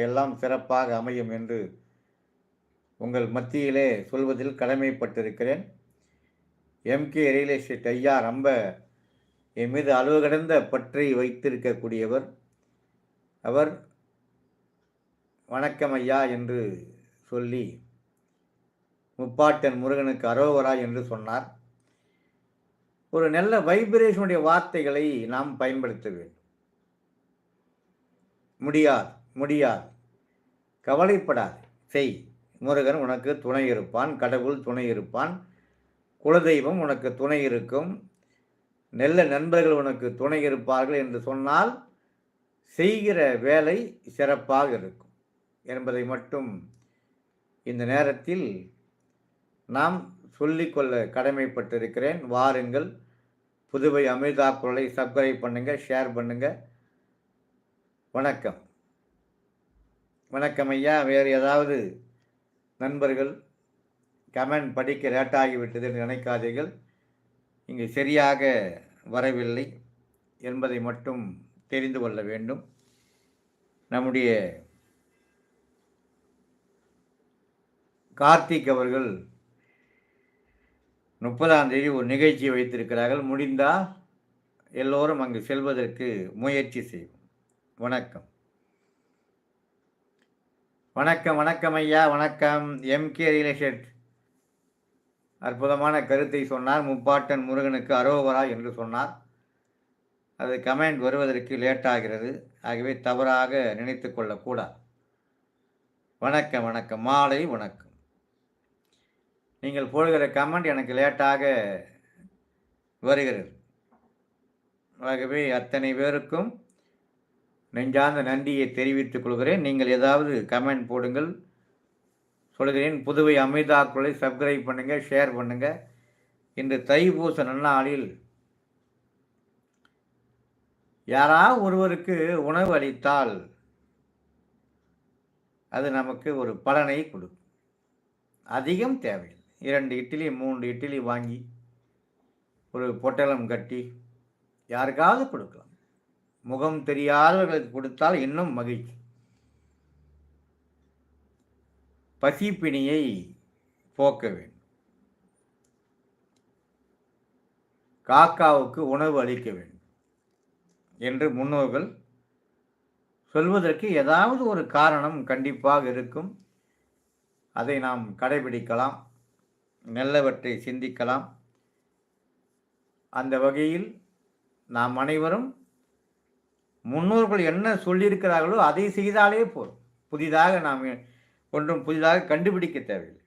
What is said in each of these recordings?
எல்லாம் சிறப்பாக அமையும் என்று உங்கள் மத்தியிலே சொல்வதில் கடமைப்பட்டிருக்கிறேன். எம்கே ரியல் எஸ்டேட் ஐயா ரொம்ப என் மீது அளவு கடந்த பற்றை வைத்திருக்கக்கூடியவர். அவர் வணக்கம் ஐயா என்று சொல்லி முப்பாட்டன் முருகனுக்கு அரோகரா என்று சொன்னார். ஒரு நல்ல வைப்ரேஷனுடைய வார்த்தைகளை நாம் பயன்படுத்த வேண்டும். முடியாது முடியாது, கவலைப்படாது, செய், முருகன் உனக்கு துணை இருப்பான், கடவுள் துணை இருப்பான், குலதெய்வம் உனக்கு துணை இருக்கும், நல்ல நண்பர்கள் உனக்கு துணை இருப்பார்கள் என்று சொன்னால் செய்கிற வேலை சிறப்பாக இருக்கும் என்பதை மட்டும் இந்த நேரத்தில் நாம் சொல்லிக்கொள்ள கடமைப்பட்டிருக்கிறேன். வாருங்கள், புதுவை அமிர்தா குரலை சப்ஸ்கிரைப் பண்ணுங்கள், ஷேர் பண்ணுங்கள். வணக்கம். வணக்கம் ஐயா. வேறு ஏதாவது நண்பர்கள் கமெண்ட் படிக்க லேட்டாகிவிட்டது என்று நினைக்காதீர்கள். இங்கு சரியாக வரவில்லை என்பதை மட்டும் தெரிந்து கொள்ள வேண்டும். நம்முடைய கார்த்திக் அவர்கள் 30ஆம் தேதி ஒரு நிகழ்ச்சி வைத்திருக்கிறார்கள். முடிந்தால் எல்லோரும் அங்கு செல்வதற்கு முயற்சி செய்வோம். வணக்கம். வணக்கம் வணக்கம் ஐயா. வணக்கம். எம்கே ரியல் எஸ்டேட் அற்புதமான கருத்தை சொன்னார். முப்பாட்டன் முருகனுக்கு அரோகரா என்று சொன்னார். அது கமெண்ட் வருவதற்கு லேட்டாகிறது. ஆகவே தவறாக நினைத்து கொள்ளக்கூடாது. வணக்கம் வணக்கம். மாலை வணக்கம். நீங்கள் போடுகிற கமெண்ட் எனக்கு லேட்டாக வருகிறது. ஆகவே அத்தனை பேருக்கும் நெஞ்சார்ந்த நன்றியை தெரிவித்துக் கொள்கிறேன். நீங்கள் ஏதாவது கமெண்ட் போடுங்கள். சொல்கிறேன், புதுவை அமிர்தா குரலை சப்ஸ்கிரைப் பண்ணுங்கள், ஷேர் பண்ணுங்கள். இன்று தைப்பூச நன்னாளில் யாராவது ஒருவருக்கு உணவு அளித்தால் அது நமக்கு ஒரு பலனை கொடுக்கும். அதிகம் தேவையில்லை. 2 இட்லி 3 இட்லி வாங்கி ஒரு பொட்டலம் கட்டி யாருக்காவது கொடுக்கலாம். முகம் தெரியாதவர்களுக்கு கொடுத்தால் இன்னும் மகிழ்ச்சி. பசிப்பிணியை போக்க வேண்டும். காக்காவுக்கு உணவு அளிக்க வேண்டும் என்று முன்னோர்கள் சொல்வதற்கு ஏதாவது ஒரு காரணம் கண்டிப்பாக இருக்கும். அதை நாம் கடைபிடிக்கலாம், நல்லவற்றை சிந்திக்கலாம். அந்த வகையில் நாம் அனைவரும் முன்னோர்கள் என்ன சொல்லியிருக்கிறார்களோ அதை செய்தாலே போதும். புதிதாக நாம் ஒன்றும் புதிதாக கண்டுபிடிக்க தேவையில்லை.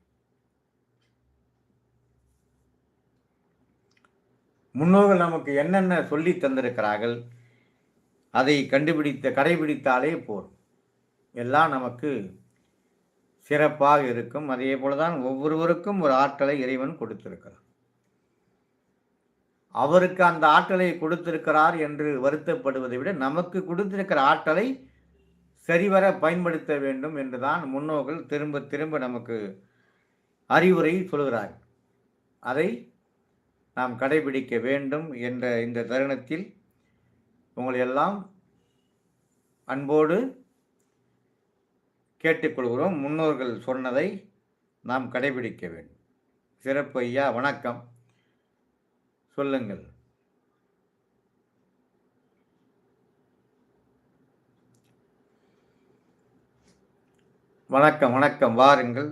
முன்னோர்கள் நமக்கு என்னென்ன சொல்லி தந்திருக்கிறார்கள் அதை கடைபிடித்தாலே போதும். எல்லாம் நமக்கு சிறப்பாக இருக்கும். அதே போலதான் ஒவ்வொருவருக்கும் ஒரு ஆற்றலை இறைவன் கொடுத்திருக்கிறார். அவருக்கு அந்த ஆற்றலை கொடுத்திருக்கிறார் என்று வருத்தப்படுவதை விட நமக்கு கொடுத்திருக்கிற ஆற்றலை சரிவர பயன்படுத்த வேண்டும் என்றுதான் முன்னோர்கள் திரும்ப திரும்ப நமக்கு அறிவுரை சொல்கிறார்கள். அதை நாம் கடைபிடிக்க வேண்டும் என்ற இந்த தருணத்தில் உங்களை எல்லாம் அன்போடு கேட்டுக்கொள்கிறோம். முன்னோர்கள் சொன்னதை நாம் கடைபிடிக்க வேண்டும். சிறப்பு ஐயா. வணக்கம். சொல்லுங்கள். வணக்கம் வணக்கம். வாருங்கள்,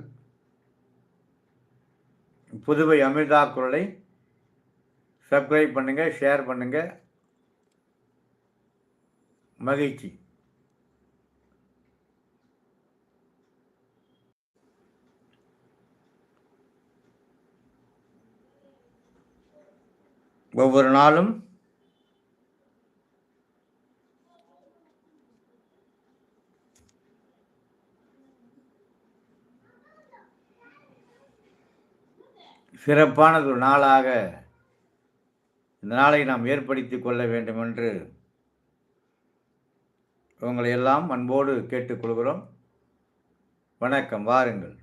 புதுவை அமிர்தா குரலை சப்ஸ்கிரைப் பண்ணுங்க, ஷேர் பண்ணுங்க. மகிழ்ச்சி. ஒவ்வொரு நாளும் சிறப்பானது ஒரு நாளாக இந்த நாளை நாம் ஏற்படுத்தி கொள்ள வேண்டும் என்று உங்களை எல்லாம் அன்போடு கேட்டுக்கொள்கிறோம். வணக்கம். வாருங்கள்.